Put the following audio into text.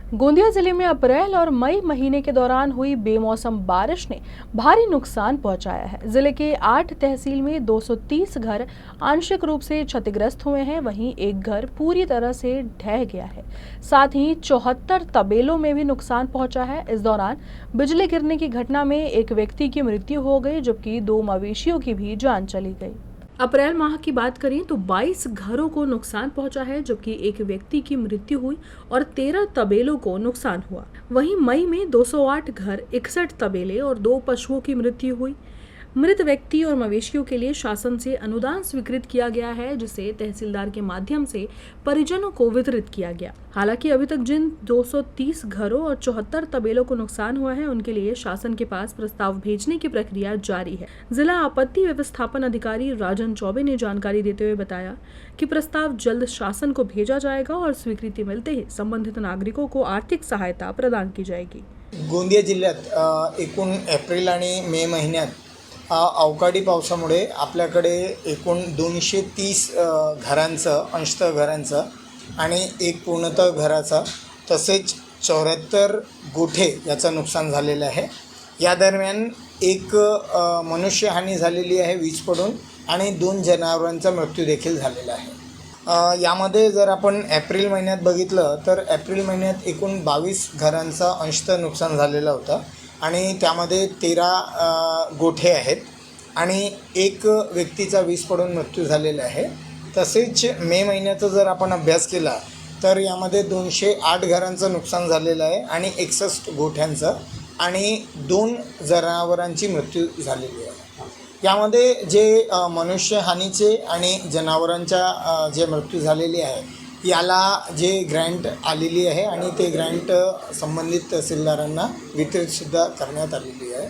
गोंदिया जिले में अप्रैल और मई महीने के दौरान हुई बेमौसम बारिश ने भारी नुकसान पहुंचाया है। जिले के 8 तहसील में 230 घर आंशिक रूप से क्षतिग्रस्त हुए हैं, वहीं एक घर पूरी तरह से ढह गया है। साथ ही 74 तबेलों में भी नुकसान पहुंचा है। इस दौरान बिजली गिरने की घटना में एक व्यक्ति की मृत्यु हो गई, जबकि 2 मवेशियों की भी जान चली गई। अप्रैल माह की बात करें तो 22 घरों को नुकसान पहुंचा है, जबकि एक व्यक्ति की मृत्यु हुई और 13 तबेलों को नुकसान हुआ। वहीं मई में 208 घर, 61 तबेले और 2 पशुओं की मृत्यु हुई। मृत व्यक्ति और मवेशियों के लिए शासन से अनुदान स्वीकृत किया गया है, जिसे तहसीलदार के माध्यम से परिजनों को वितरित किया गया। हालांकि अभी तक जिन 230 घरों और 74 तबेलों को नुकसान हुआ है, उनके लिए शासन के पास प्रस्ताव भेजने की प्रक्रिया जारी है। जिला आपत्ति व्यवस्थापन अधिकारी राजन चौबे ने जानकारी देते हुए बताया कि प्रस्ताव जल्द शासन को भेजा जाएगा और स्वीकृति मिलते ही संबंधित नागरिकों को आर्थिक सहायता प्रदान की जाएगी। गोंदिया जिल्ह्यात एकूण एप्रिल आणि मे महिन्यात अवकाळी पावसामुळे आपल्याकडे एकूण 230 घरांचं, अंशतः घरांचं आणि एक पूर्णतः घराचा, तसेच 74 गोठे याचं नुकसान झालेलं आहे। या दरम्यान एक मनुष्यहानी झालेली आहे वीज पडून, आणि 2 जनावरांचा मृत्यू देखील झालेला आहे। यामध्ये जर आपण एप्रिल महिन्यात बघितलं तर एप्रिल महिन्यात एकूण 22 घरांचा अंशतः नुकसान झालेला होता आणि त्यामध्ये 13 गोठे आहेत आणि एक व्यक्तीचा वीज पडून मृत्यू झालेला आहे। तसेच मे महिन्याचा जर आपण अभ्यास केला तर यामध्ये 208 घरांचं नुकसान झालेलं आहे आणि 61 गोठ्यांचं आणि 2 जनावरांची मृत्यू झालेली आहे। यामध्ये जे मनुष्यहानीचे आणि जनावरांच्या जे मृत्यू झालेली आहे याला जे ग्रँट आलेली आहे आणि ते ग्रँट संबंधित तहसीलदारांना वितरितसुद्धा करण्यात आलेली आहे।